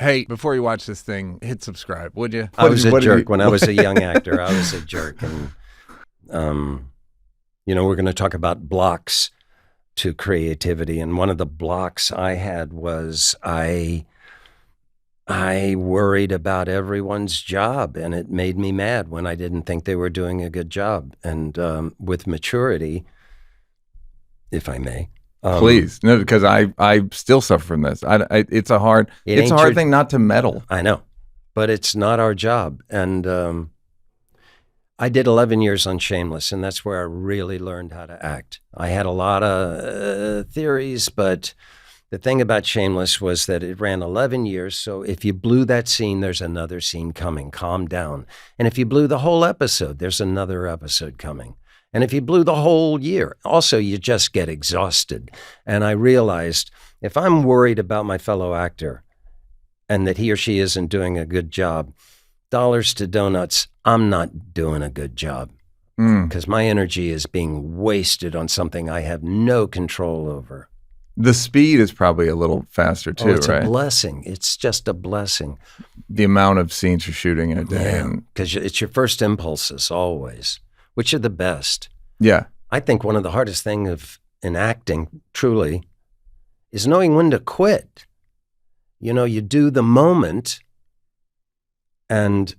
Hey, before you watch this thing, hit subscribe, would you? I was a jerk when I was a young actor. I was a jerk. And, we're going to talk about blocks to creativity. And one of the blocks I had was I worried about everyone's job, and it made me mad when I didn't think they were doing a good job. And with maturity, if I may. Please, no, because I still suffer from this. It's a hard thing not to meddle. I know, but it's not our job. And I did 11 years on Shameless, and that's where I really learned how to act. I had a lot of theories, but the thing about Shameless was that it ran 11 years. So if you blew that scene, there's another scene coming. Calm down. And if you blew the whole episode, there's another episode coming. And if you blew the whole year, also you just get exhausted. And I realized if I'm worried about my fellow actor and that he or she isn't doing a good job, dollars to donuts, I'm not doing a good job because my energy is being wasted on something I have no control over. The speed is probably a little faster too, it's right? It's a blessing. It's just a blessing. The amount of scenes you're shooting in a day. Because it's your first impulses always. Which are the best? Yeah. I think one of the hardest things in acting, truly, is knowing when to quit. You do the moment, and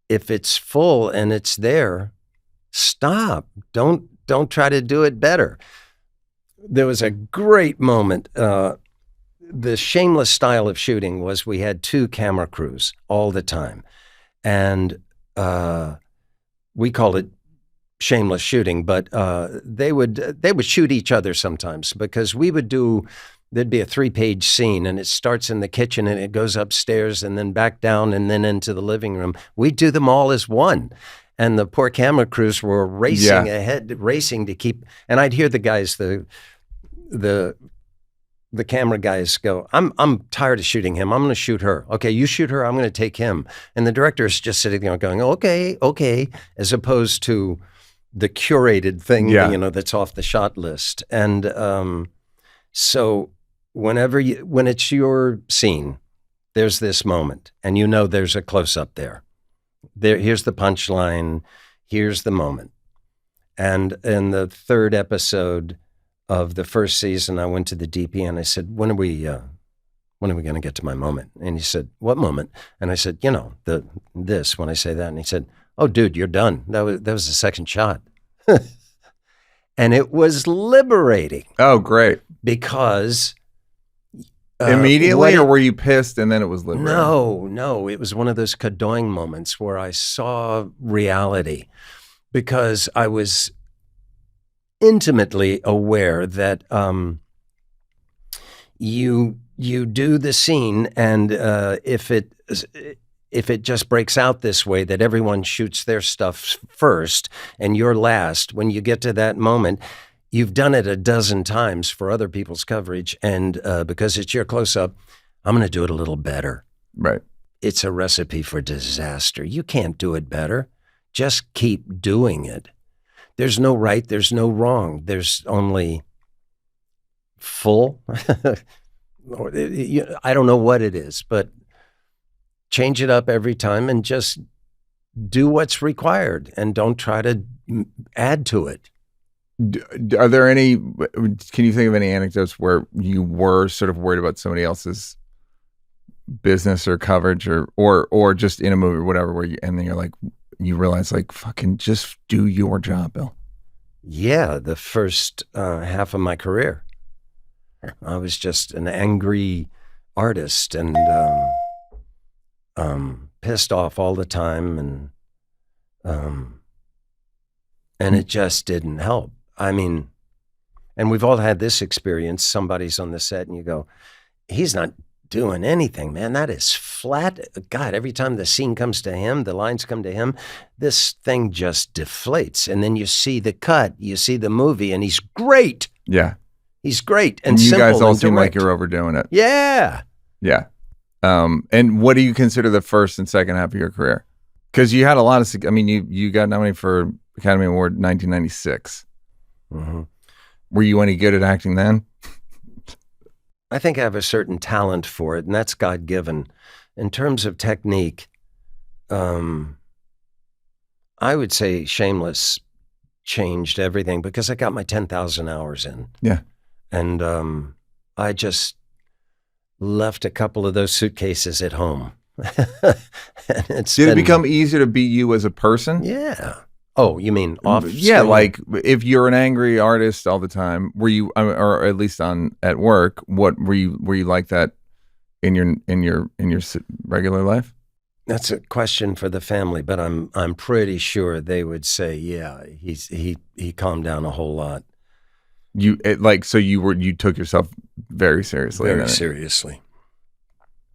if it's full and it's there, stop. Don't try to do it better. There was a great moment. The Shameless style of shooting was we had 2 camera crews all the time, and we called it Shameless shooting, but they would shoot each other sometimes because there'd be a 3-page scene and it starts in the kitchen and it goes upstairs and then back down and then into the living room. We'd do them all as one. And the poor camera crews were racing ahead, racing to keep, and I'd hear the guys, the camera guys go, I'm tired of shooting him. I'm going to shoot her. Okay, you shoot her. I'm going to take him. And the director is just sitting there going, okay, as opposed to the curated thing, that's off the shot list. And so when it's your scene, there's this moment, and there's a close-up there. Here's the punchline. Here's the moment. And in the 3rd episode of the first season, I went to the DP and I said, when are we going to get to my moment? And he said, what moment? And I said, this, when I say that. And he said, oh, dude, you're done. That was the second shot. And it was liberating. Oh, great. Because immediately, or were you pissed and then it was liberating? No. It was one of those Kadoing moments where I saw reality because I was intimately aware that you do the scene, and if it just breaks out this way, that everyone shoots their stuff first and you're last, when you get to that moment, you've done it a dozen times for other people's coverage, and because it's your close-up, I'm going to do it a little better. Right. It's a recipe for disaster. You can't do it better. Just keep doing it. There's no right, there's no wrong. There's only full. I don't know what it is, but change it up every time and just do what's required and don't try to add to it. Are there any, can you think of any anecdotes where you were sort of worried about somebody else's business or coverage or just in a movie or whatever, and then you're like, you realize like, fucking just do your job, Bill? Yeah, the first half of my career. I was just an angry artist and pissed off all the time, and it just didn't help. I mean, and we've all had this experience. Somebody's on the set and you go, he's not doing anything, man. That is flat. God, every time the scene comes to him, the lines come to him, this thing just deflates. And then you see the cut, you see the movie, and he's great. Yeah. He's great and you simple guys all and seem like direct. you're overdoing it. Yeah. Yeah. And what do you consider the first and second half of your career? Because you had a lot of, I mean, you got nominated for Academy Award in 1996. Mm-hmm. Were you any good at acting then? I think I have a certain talent for it, and that's God-given. In terms of technique, I would say Shameless changed everything because I got my 10,000 hours in. Yeah. And I just left a couple of those suitcases at home. And Did it become easier to be you as a person? Yeah. Oh, you mean off? Yeah, like if you're an angry artist all the time, were you, or at least at work? What were you like that in your regular life? That's a question for the family, but I'm pretty sure they would say, yeah, he calmed down a whole lot. You took yourself very seriously. Very seriously.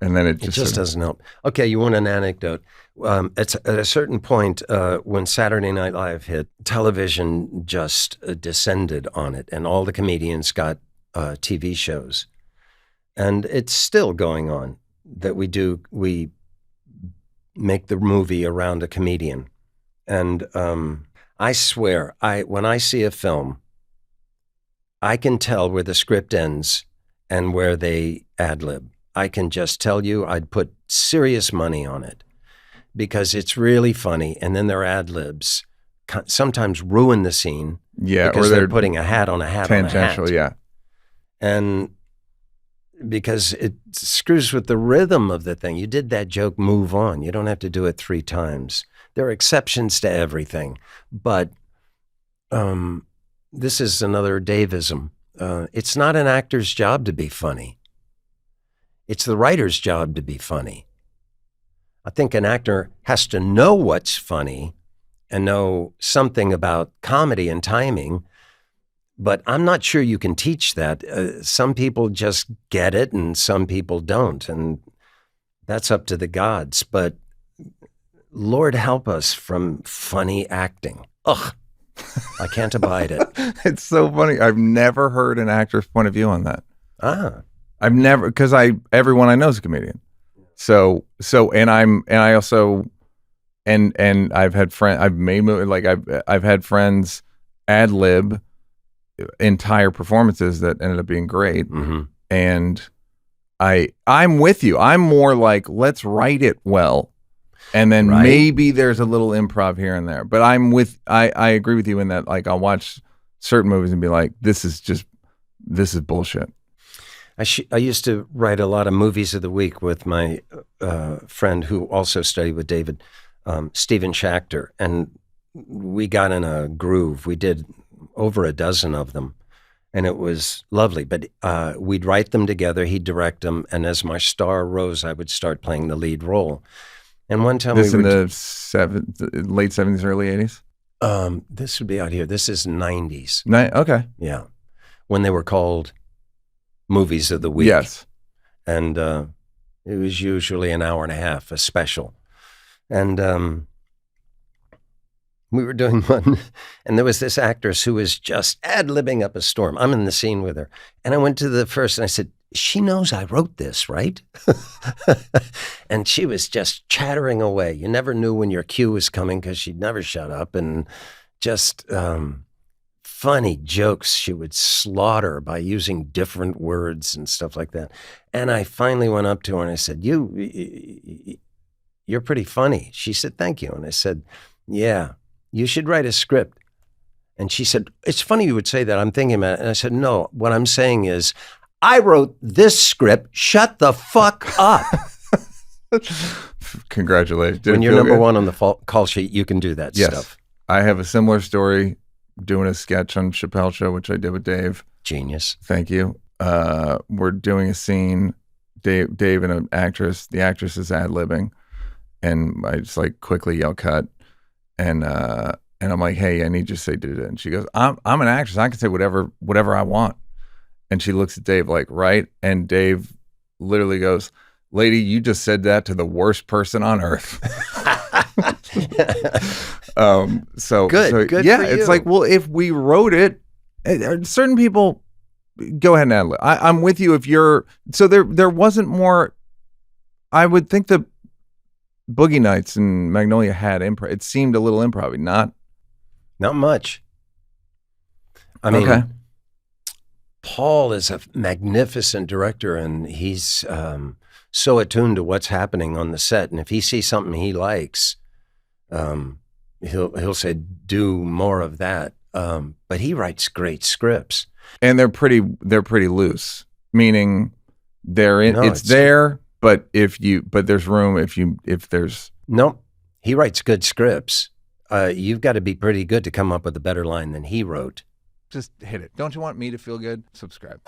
And then it just doesn't help. Okay, you want an anecdote? At a certain point, when Saturday Night Live hit, television just descended on it, and all the comedians got TV shows. And it's still going on that we make the movie around a comedian. And I swear, when I see a film, I can tell where the script ends and where they ad-lib. I can just tell you I'd put serious money on it because it's really funny. And then their ad-libs sometimes ruin the scene. Yeah, because they're putting a hat on a hat on a hat. Tangential, yeah. And because it screws with the rhythm of the thing. You did that joke, move on. You don't have to do it 3 times. There are exceptions to everything. But this is another Davism. It's not an actor's job to be funny. It's the writer's job to be funny. I think an actor has to know what's funny and know something about comedy and timing, but I'm not sure you can teach that. Some people just get it and some people don't, and that's up to the gods. But Lord help us from funny acting. Ugh, I can't abide it. It's so funny. I've never heard an actor's point of view on that. I've never, because everyone I know is a comedian. So I also I've had I've made movies, like I've had friends ad lib entire performances that ended up being great. Mm-hmm. And I'm with you. I'm more like, let's write it well. And then maybe there's a little improv here and there. But I agree with you in that, like, I'll watch certain movies and be like, this is bullshit. I used to write a lot of movies of the week with my friend who also studied with David, Stephen Schachter, and we got in a groove. We did over a dozen of them, and it was lovely. But we'd write them together, he'd direct them, and as my star rose, I would start playing the lead role. And one time in the late 70s, early 80s? This would be out here. This is 90s. Okay. Yeah. When they were called movies of the week. Yes. And it was usually an hour and a half, a special. And we were doing one, and there was this actress who was just ad-libbing up a storm. I'm in the scene with her. And I went to the first, and I said, she knows I wrote this, right? And she was just chattering away. You never knew when your cue was coming because she'd never shut up. And just funny jokes she would slaughter by using different words and stuff like that. And I finally went up to her and I said, you're pretty funny. She said, thank you. And I said, yeah, you should write a script. And she said, it's funny you would say that. I'm thinking about it. And I said, no, what I'm saying is, I wrote this script. Shut the fuck up. Congratulations. When you're number one on the call sheet, you can do that stuff. I have a similar story doing a sketch on Chappelle Show, which I did with Dave. Genius. Thank you. We're doing a scene, Dave and an actress. The actress is ad-libbing. And I just like quickly yell cut. And I'm like, hey, I need you to say do that. And she goes, I'm an actress. I can say whatever I want. And she looks at Dave like, right? And Dave literally goes, lady, you just said that to the worst person on earth. Good yeah, for you. It's like, well, if we wrote it, certain people go ahead and ad-lib. I'm with you. If you're, so there wasn't more, I would think the Boogie Nights and Magnolia had improv. It seemed a little improv, not much. I mean, Paul is a magnificent director, and he's so attuned to what's happening on the set. And if he sees something he likes, he'll say, "Do more of that." But he writes great scripts, and they're pretty loose, meaning it's it's there, but there's room if there's. No, he writes good scripts. You've got to be pretty good to come up with a better line than he wrote. Just hit it. Don't you want me to feel good? Subscribe.